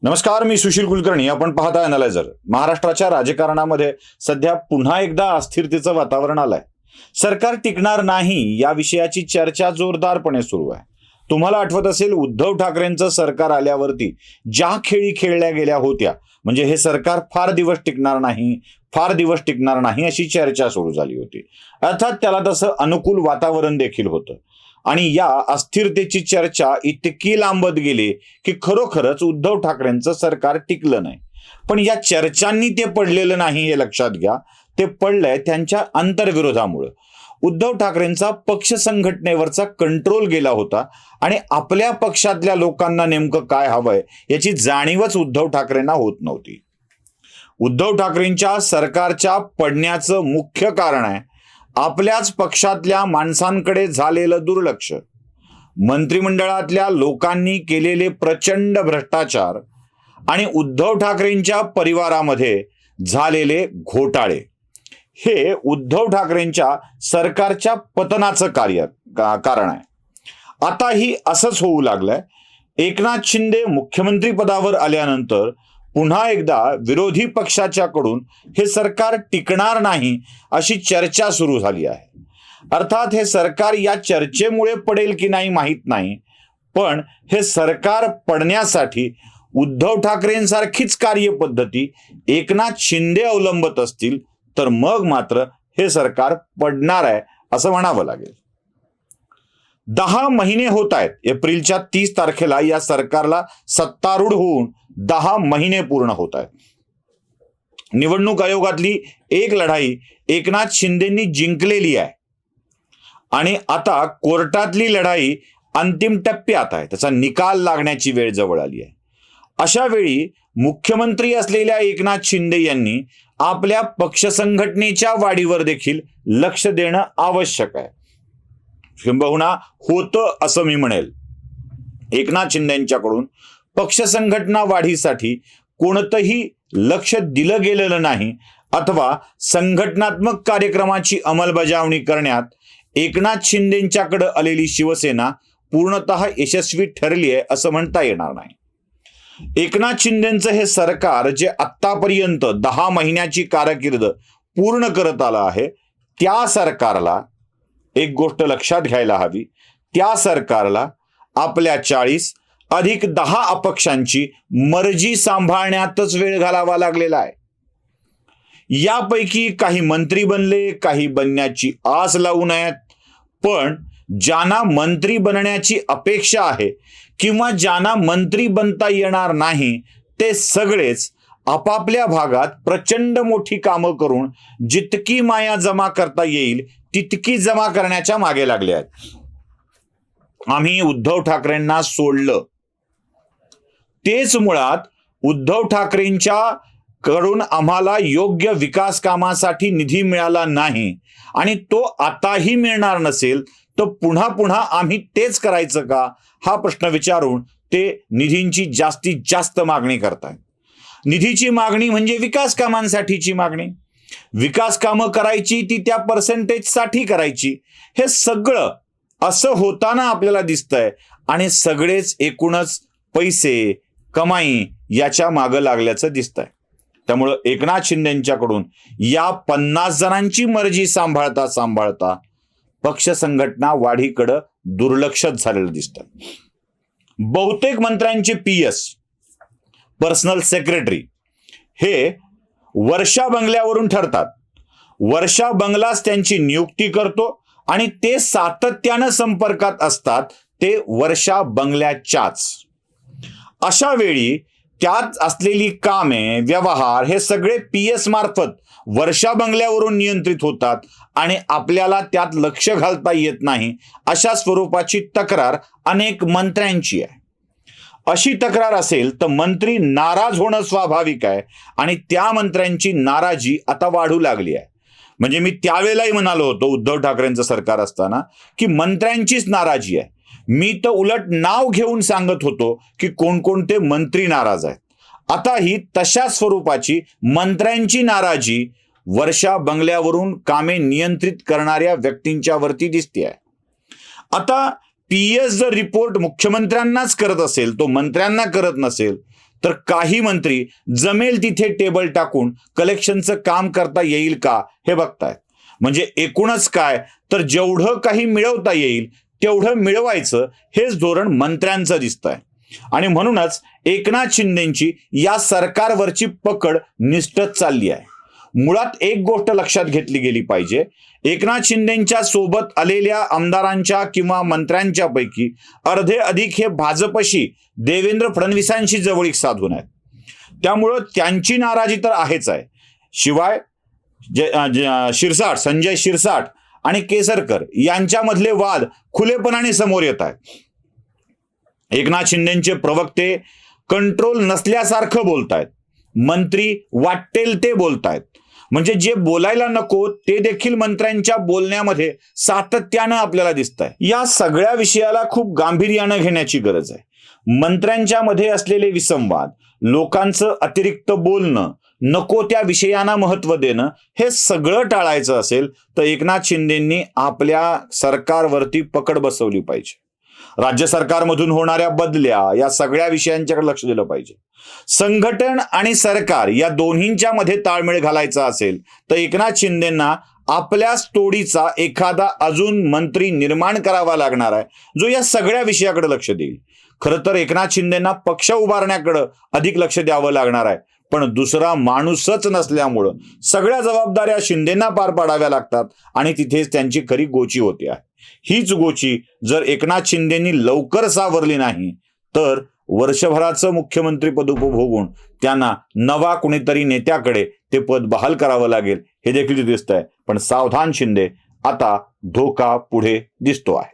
नमस्कार, मी सुशील कुलकर्णी. आपण पाहता अॅनालायझर. महाराष्ट्राच्या राजकारणामध्ये सध्या पुन्हा एकदा अस्थिरतेचं वातावरण आलंय. सरकार टिकणार नाही या विषयाची चर्चा जोरदारपणे सुरू आहे. तुम्हाला आठवत असेल, उद्धव ठाकरेंचं सरकार आल्यावरती ज्या खेळी खेळल्या गेल्या होत्या, म्हणजे हे सरकार फार दिवस टिकणार नाही, फार दिवस टिकणार नाही अशी चर्चा सुरू झाली होती. अर्थात त्याला तसं अनुकूल वातावरण देखील होतं आणि या अस्थिरतेची चर्चा इतकी लांबत गेली की खरोखरच उद्धव ठाकरेंचं सरकार टिकलं नाही. पण या चर्चांनी ते पडलेलं नाही हे लक्षात घ्या. ते पडलंय त्यांच्या आंतरविरोधामुळे. उद्धव ठाकरेंचा पक्ष संघटनेवरचा कंट्रोल गेला होता आणि आपल्या पक्षातल्या लोकांना नेमकं काय हवंय याची जाणीवच उद्धव ठाकरेंना होत नव्हती. उद्धव ठाकरेंच्या सरकारच्या पडण्याचं मुख्य कारण आहे आपल्याच पक्षातल्या माणसांकडे झालेलं दुर्लक्ष, मंत्रिमंडळातल्या लोकांनी केलेले प्रचंड भ्रष्टाचार आणि उद्धव ठाकरेंच्या परिवारामध्ये झालेले घोटाळे. हे उद्धव ठाकरेंच्या सरकारच्या पतनाचं कारण आहे. आताही असंच होऊ लागलंय. एकनाथ शिंदे मुख्यमंत्री पदावर आल्यानंतर पुन्हा एकदा विरोधी पक्षाच्याकडून हे सरकार टिकणार नाही अशी चर्चा सुरू झाली आहे. अर्थात हे सरकार या चर्चेमुळे पडेल की नाही माहीत नाही, पण हे सरकार पडण्यासाठी उद्धव ठाकरेंसारखीच कार्यपद्धती एकनाथ शिंदे अवलंबत असतील तर मग मात्र हे सरकार पडणार आहे असं म्हणावं लागेल. 10 महिने होत आहेत. एप्रिलच्या 30 तारखेला या सरकारला सत्तारूढ होऊन 10 महिने पूर्ण होत आहेत. निवडणूक आयोगातली एक लढाई एकनाथ शिंदेंनी जिंकलेली आहे आणि आता कोर्टातली लढाई अंतिम टप्प्यात आहे. त्याचा निकाल लागण्याची वेळ जवळ आली आहे. अशा वेळी मुख्यमंत्री असलेल्या एकनाथ शिंदे यांनी आपल्या पक्ष संघटनेच्या वाढीवर देखील लक्ष देणं आवश्यक आहे. किंबहुना होतं असं मी म्हणेल. एकनाथ शिंदेंच्याकडून पक्ष संघटना वाढीसाठी कोणतंही लक्ष दिलं गेलेलं नाही अथवा संघटनात्मक कार्यक्रमाची अंमलबजावणी करण्यात एकनाथ शिंदेंच्याकडे आलेली शिवसेना पूर्णतः यशस्वी ठरली आहे असं म्हणता येणार नाही. एकनाथ शिंदेंचं हे सरकार जे आत्तापर्यंत 10 महिन्याची कारकीर्द पूर्ण करत आलं आहे, त्या सरकारला एक गोष्ट लक्षात घ्यायला हवी. त्या सरकारला आपल्या 40 अधिक 10 अपक्षांची मर्जी सांभाळण्यातच वेळ घालावा लागलेला आहे. यापैकी काही मंत्री बनले, काही बनण्याची आस लावून आहेत, पण ज्यांना मंत्री बनण्याची अपेक्षा आहे किंवा ज्यांना मंत्री बनता येणार नाही ते सगळेच आपापल्या भागात प्रचंड मोठी कामं करून जितकी माया जमा करता येईल तितकी जमा करण्याच्या मागे लागले आहेत. आम्ही उद्धव ठाकरेंना सोडलं. तेच मुळात उद्धव ठाकरेंच्या कडून आम्हाला योग्य विकास कामासाठी निधी मिळाला नाही आणि तो आताही मिळणार नसेल तर पुन्हा पुन्हा आम्ही तेच करायचं का हा प्रश्न विचारून ते निधींची जास्तीत जास्त मागणी करतायत. निधीची मागणी म्हणजे विकास कामांसाठीची मागणी. विकास कामं करायची ती त्या पर्सेंटेजसाठी करायची. हे सगळं असं होताना आपल्याला दिसतंय आणि सगळेच एकूणच पैसे कमाई याच्या मागं लागल्याचं दिसतंय. त्यामुळं एकनाथ शिंदेंच्याकडून या 50 जणांची मर्जी सांभाळता सांभाळता पक्ष संघटना वाढीकडं दुर्लक्षच झालेलं दिसतं. बहुतेक मंत्र्यांचे PS पर्सनल सेक्रेटरी हे वर्षा बंगल्यावरून ठरतात. वर्षा बंगलाच त्यांची नियुक्ती करतो आणि ते सातत्यानं संपर्कात असतात ते वर्षा बंगल्याच्याच. अशा वेळी त्यात असलेली कामे, व्यवहार हे सगळे PS मार्फत वर्षा बंगल्यावरून नियंत्रित होतात आणि आपल्याला त्यात लक्ष घालता येत नाही अशा स्वरूपाची तक्रार अनेक मंत्र्यांची आहे. अशी तक्रार असेल तर मंत्री नाराज होणं स्वाभाविक आहे आणि त्या मंत्र्यांची नाराजी आता वाढू लागली आहे. म्हणजे मी त्यावेळेलाही म्हणालो होतो उद्धव ठाकरेंचं सरकार असताना की मंत्र्यांचीच नाराजी आहे. मी तर उलट नाव घेऊन सांगत होतो की कोणकोणते मंत्री नाराज आहेत. आता ही तशा स्वरूपाची मंत्र्यांची नाराजी वर्षा बंगल्यावरून कामे नियंत्रित करणाऱ्या व्यक्तींच्या वरती दिसते आहे. आता PS जर रिपोर्ट मुख्यमंत्र्यांनाच करत असेल, तो मंत्र्यांना करत नसेल, तर काही मंत्री जमेल तिथे टेबल टाकून कलेक्शनचं काम करता येईल का हे बघतायत. म्हणजे एकूणच काय, तर जेवढं काही मिळवता येईल तेवढं मिळवायचं हेच धोरण मंत्र्यांचं दिसतंय. आणि म्हणूनच एकनाथ शिंदेची या सरकारवरची पकड निष्ठत चालली आहे. मुळात एक गोष्ट लक्षात घेतली गेली पाहिजे, एकनाथ शिंदेच्या सोबत आलेल्या आमदारांच्या किंवा मंत्र्यांच्या पैकी अर्धे अधिक हे भाजपशी देवेंद्र फडणवीसांशी जवळीक साधून आहेत. त्यामुळं त्यांची नाराजी तर आहेच आहे. शिवाय शिरसाट, संजय शिरसाट आणि केसरकर यांच्यामधले वाद खुलेपणाने समोर येत आहेत. एकनाथ शिंदेचे प्रवक्ते कंट्रोल नसल्यासारखं बोलतायत, मंत्री वाटेल ते बोलतायत. म्हणजे जे बोलायला नको ते देखील मंत्र्यांच्या बोलण्यामध्ये सातत्यानं आपल्याला दिसतंय. या सगळ्या विषयाला खूप गांभीर्यानं घेण्याची गरज आहे. मंत्र्यांच्या मध्ये असलेले विसंवाद, लोकांचं अतिरिक्त बोलणं, नको त्या विषयांना महत्व देणं, हे सगळं टाळायचं असेल तर एकनाथ शिंदेंनी आपल्या सरकारवरती पकड बसवली पाहिजे. राज्य सरकारमधून होणाऱ्या बदल्या, या सगळ्या विषयांच्याकडे लक्ष दिलं पाहिजे. संघटन आणि सरकार या दोन्हींच्या मध्ये ताळमेळ घालायचा असेल तर एकनाथ शिंदेंना आपल्याच तोडीचा एखादा अजून मंत्री निर्माण करावा लागणार आहे, जो या सगळ्या विषयाकडे लक्ष देईल. खरं तर एकनाथ शिंदेंना पक्ष उभारण्याकडे अधिक लक्ष द्यावं लागणार आहे, पण दुसरा माणूसच नसल्यामुळं सगळ्या जबाबदाऱ्या शिंदेंना पार पाडाव्या लागतात आणि तिथेच त्यांची खरी गोची होते आहे. हीच गोची जर एकनाथ शिंदेंनी लवकर सावरली नाही तर वर्षभराचं मुख्यमंत्रीपद उपभोगून त्यांना नवा कुणीतरी नेत्याकडे ते पद बहाल करावं लागेल हे देखील दिसतंय. पण सावधान शिंदे, आता धोका पुढे दिसतो आहे.